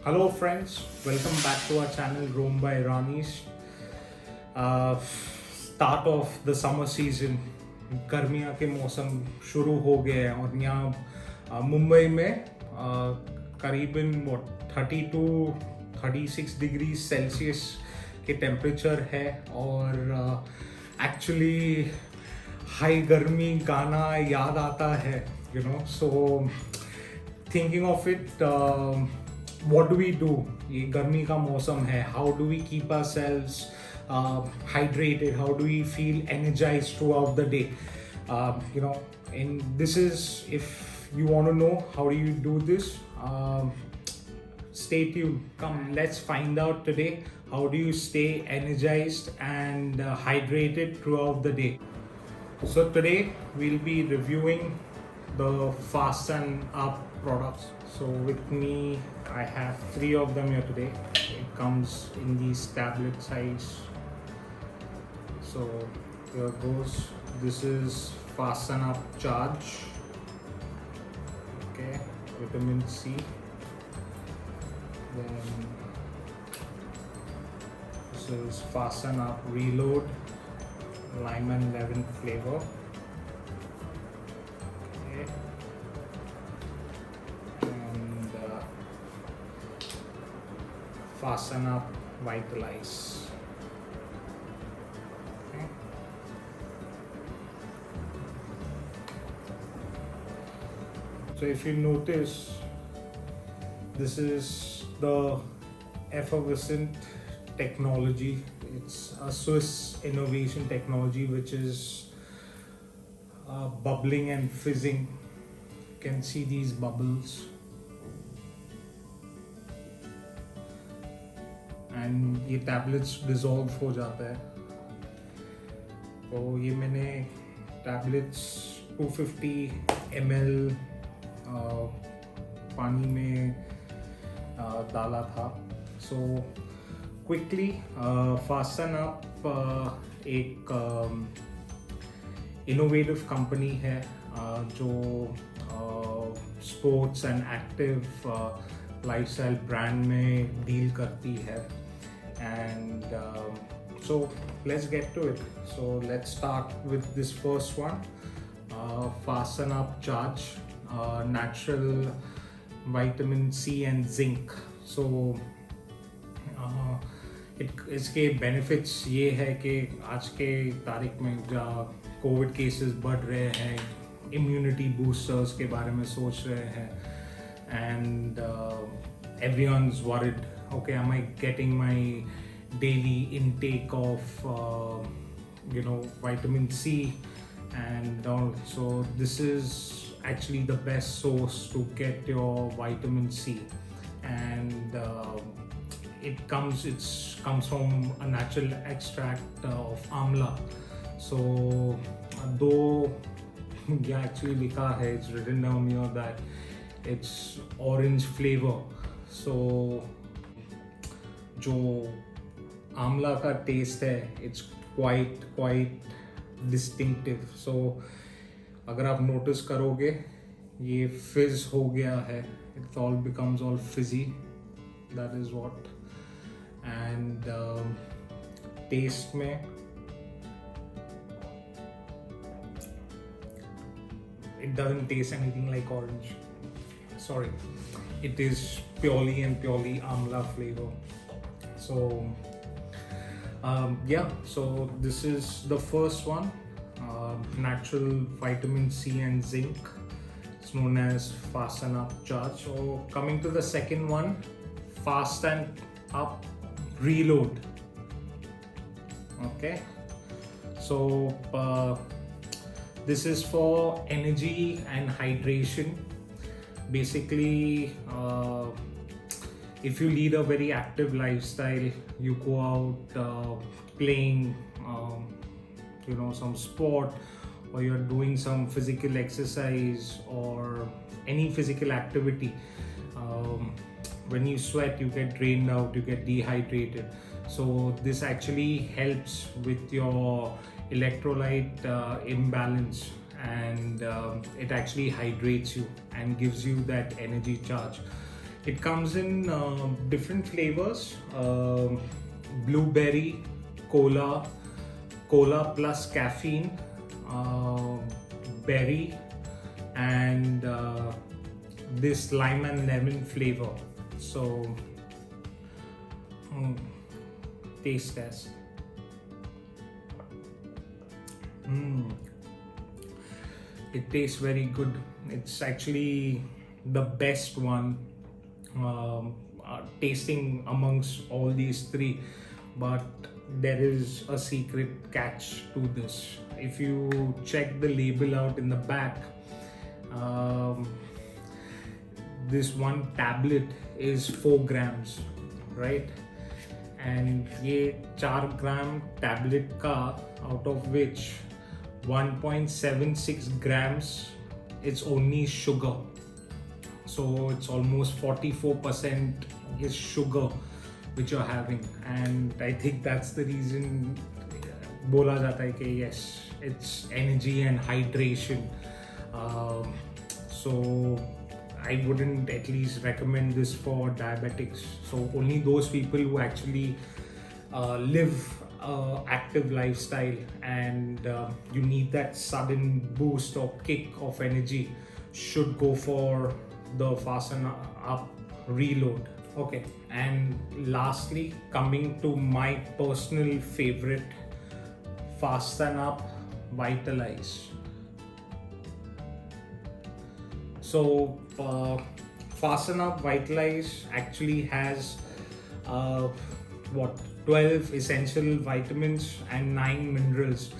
Hello friends, welcome back to our channel Roam by Ranis. Start of the summer season, गर्मियाँ के मौसम शुरू हो गए हैं और यहाँ मुंबई में करीबन 32-36 डिग्री सेल्सियस के टेम्परेचर है और एक्चुअली हाई गर्मी गाना याद आता है सो thinking of it what do we do? ये गर्मी का मौसम है. How do we keep ourselves hydrated? How do we feel energized throughout the day? And this is, if you want to know how do you do this, stay tuned. Come, let's find out today. How do you stay energized and hydrated throughout the day? So today we'll be reviewing the Fast and Up products. So with me, I have 3 of them here today. It comes in these tablet size. So here goes. This is Fast and Up Charge. Okay, vitamin C. Then this is Fast and Up Reload, lime and lemon flavor. Fasten Up Vitalize. Okay. So if you notice, this is the effervescent technology. It's a Swiss innovation technology which is bubbling and fizzing. You can see these bubbles. And ये tablets dissolve हो जाता है. तो ये मैंने tablets 250 ml पानी में डाला था. सो क्विकली फास्टन अप एक इनोवेटिव कंपनी है जो sports and active lifestyle brand में डील करती है. And so let's get to it. So let's start with this first one, Fasten Up Charge, natural vitamin C and zinc. So इसके benefits ये है कि आज के तारीख में जहाँ कोविड केसेस बढ़ रहे हैं, इम्यूनिटी बूस्टर्स के बारे में सोच रहे हैं, and everyone's worried, okay, am I getting my daily intake of vitamin C and all. So this is actually the best source to get your vitamin C, and it comes from a natural extract of amla. So though yeah, actually लिखा है, it's written down here that it's orange flavor. So जो आमला का test है, it's quite distinctive. सो अगर आप notice करोगे, ये फिज हो गया है, it all becomes all fizzy. That is what. And taste में it doesn't taste anything like orange. Sorry, it is purely amla flavor. So so this is the first one, natural vitamin C and zinc. It's known as Fasten Up Charge. So coming to the second one, Fasten Up Reload. Okay, so this is for energy and hydration. Basically, if you lead a very active lifestyle, you go out playing some sport, or you're doing some physical exercise or any physical activity, when you sweat, you get drained out, you get dehydrated. So this actually helps with your electrolyte imbalance, and it actually hydrates you and gives you that energy charge. It comes in different flavors: blueberry, cola, cola plus caffeine, berry, and this lime and lemon flavor. So, taste test. It tastes very good. It's actually the best one tasting amongst all these three, but there is a secret catch to this. If you check the label out in the back, this one tablet is 4 grams, right? And ये 4 gram tablet का, out of which 1.76 grams is only sugar. So it's almost 44% is sugar which you're having, and I think that's the reason बोला जाता है कि yes, it's energy and hydration. So I wouldn't at least recommend this for diabetics. So only those people who actually live active lifestyle and you need that sudden boost or kick of energy should go for the Fasten Up Reload. Okay, and lastly, coming to my personal favorite, Fasten Up Vitalize. So Fasten Up Vitalize actually has 12 essential vitamins and 9 minerals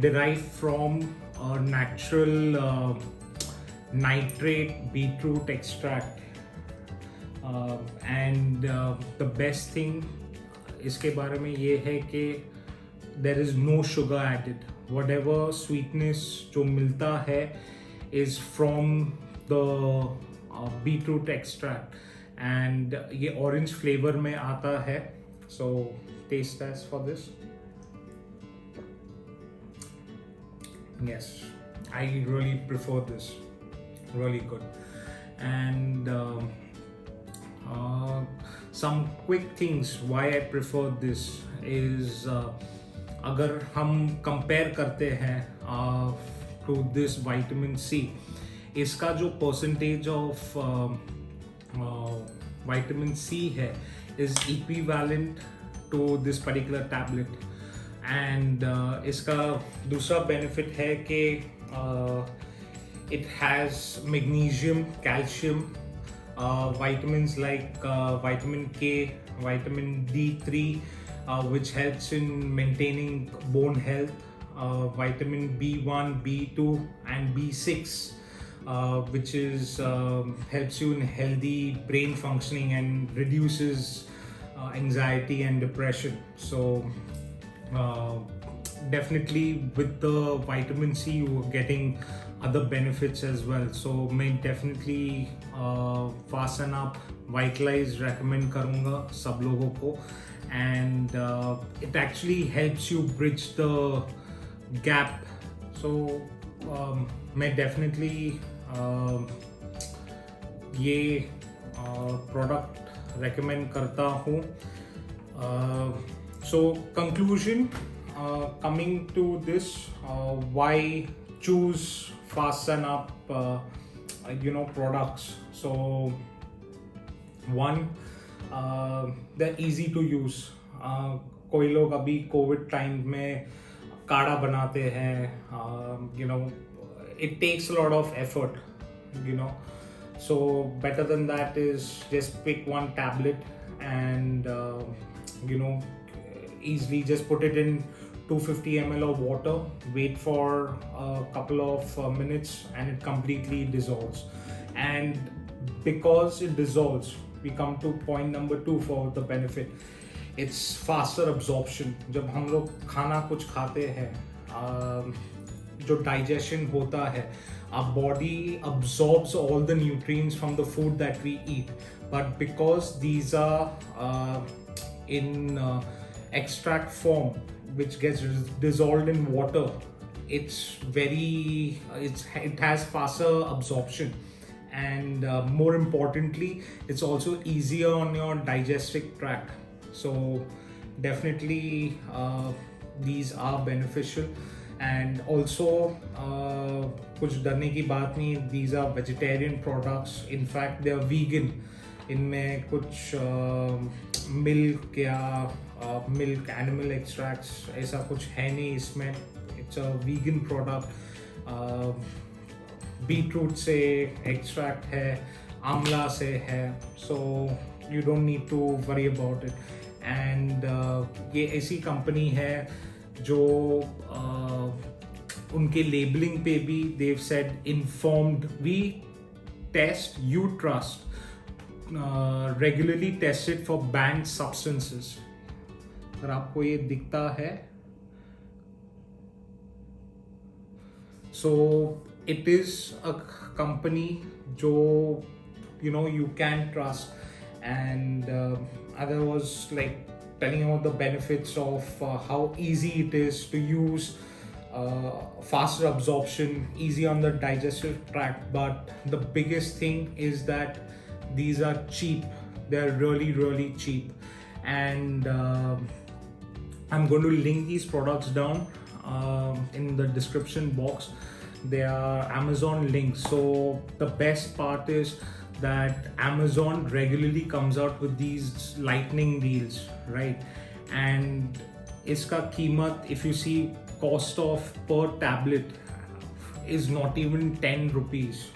derived from a natural nitrate beetroot extract. And the best thing इसके बारे में ये है कि there is no sugar added. Whatever sweetness जो मिलता है is from the beetroot extract, and ये orange flavor में आता है. So taste test for this. Yes, I really prefer this. Really good. And some quick things why I prefer this is अगर हम compare करते हैं to this vitamin C, इसका जो percentage of vitamin C है is equivalent to this particular tablet. And इसका दूसरा benefit है कि it has magnesium, calcium, vitamins like vitamin K, vitamin D3, which helps in maintaining bone health, vitamin B1, B2 and B6, which is helps you in healthy brain functioning and reduces anxiety and depression. So definitely with the vitamin C you are getting other benefits as well. So मैं definitely Fasten Up Vitalize recommend करूँगा सब लोगों को, and it actually helps you bridge the gap. So मैं definitely ये product recommend करता हूँ. So conclusion, coming to this, why choose Fasten Up products. So one, they're easy to use. कोई लोग अभी कोविड टाइम में काढ़ा बनाते हैं, it takes a lot of effort, so better than that is just pick one tablet and easily just put it in 250 ml of water, wait for a couple of minutes, and it completely dissolves. And because it dissolves, we come to point number 2 for the benefit. It's faster absorption. जब हम लोग खाना कुछ खाते हैं, जो digestion होता है, our body absorbs all the nutrients from the food that we eat. But because these are in extract form, which gets dissolved in water, it has faster absorption, and more importantly, it's also easier on your digestive tract. So definitely these are beneficial. And also कुछ डरने की बात नहीं, these are vegetarian products, in fact they are vegan. इनमें कुछ milk या milk animal extracts ऐसा कुछ है नहीं इसमें. It's a vegan product. Beetroot से एक्सट्रैक्ट है, आंवला से है, so you don't need to worry about it. And ये ऐसी कंपनी है जो उनके लेबलिंग पे भी देव सेड informed, we test, you trust, regularly tested for banned substances. अगर आपको ये दिखता है, so it is a company जो you can trust. And I was like telling about the benefits of how easy it is to use, faster absorption, easy on the digestive tract, but the biggest thing is that these are cheap. They're really cheap. And I'm going to link these products down in the description box. They are Amazon links. So the best part is that Amazon regularly comes out with these lightning deals, right? And iska कीमत, if you see, cost of per tablet is not even 10 rupees.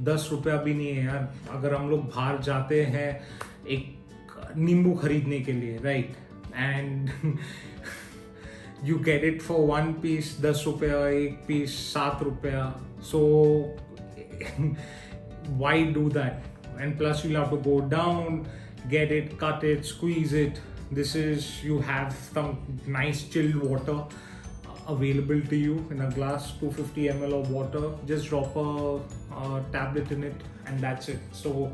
10 रुपया भी नहीं है यार. अगर हम लोग बाहर जाते हैं एक नींबू खरीदने के लिए, right? And you get it for one piece 10 रुपया, एक piece 7 रुपया. So why do that? And plus you'll have to go down, get it, cut it, squeeze it. This is, you have some nice chilled water available to you in a glass, 250 ml of water. Just drop a tablet in it and that's it. So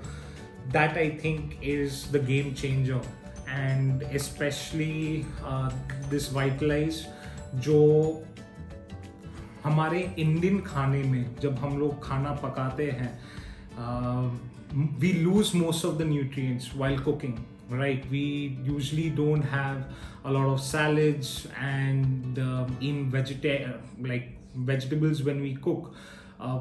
that I think is the game changer. And especially this Vitalize, जो हमारे Indian खाने में जब हम लोग खाना पकाते हैं, we lose most of the nutrients while cooking, right? We usually don't have a lot of salads and in vegetables when we cook.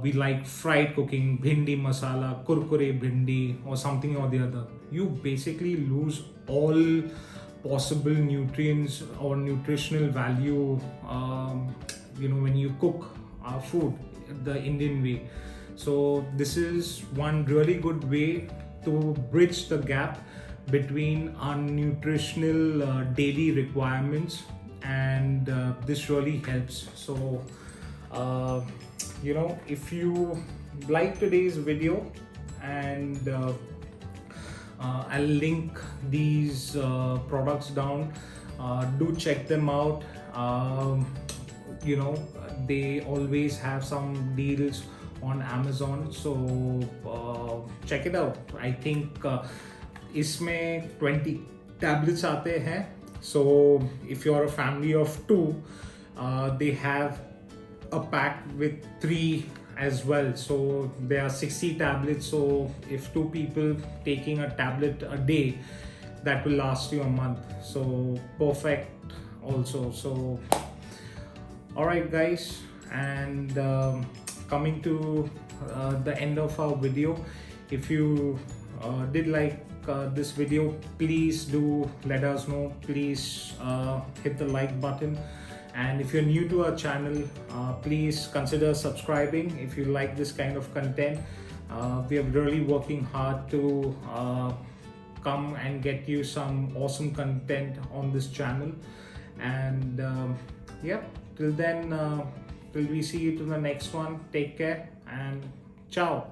We like fried cooking, bhindi masala, kurkure bhindi or something or the other. You basically lose all possible nutrients or nutritional value when you cook food the Indian way. So this is one really good way to bridge the gap between our nutritional daily requirements, and this really helps. So if you like today's video, and I'll link these products down, do check them out. They always have some deals on Amazon, so check it out. I think इसमें 20 tablets आते हैं. So if you're a family of 2, they have a pack with 3 as well. So there are 60 tablets. So if 2 people taking a tablet a day, that will last you a month. So perfect also. So alright guys, and coming to the end of our video. If you did like this video, please do let us know. Please hit the like button, and if you're new to our channel, please consider subscribing if you like this kind of content. We are really working hard to come and get you some awesome content on this channel. And till then, till we see you to the next one, take care and ciao.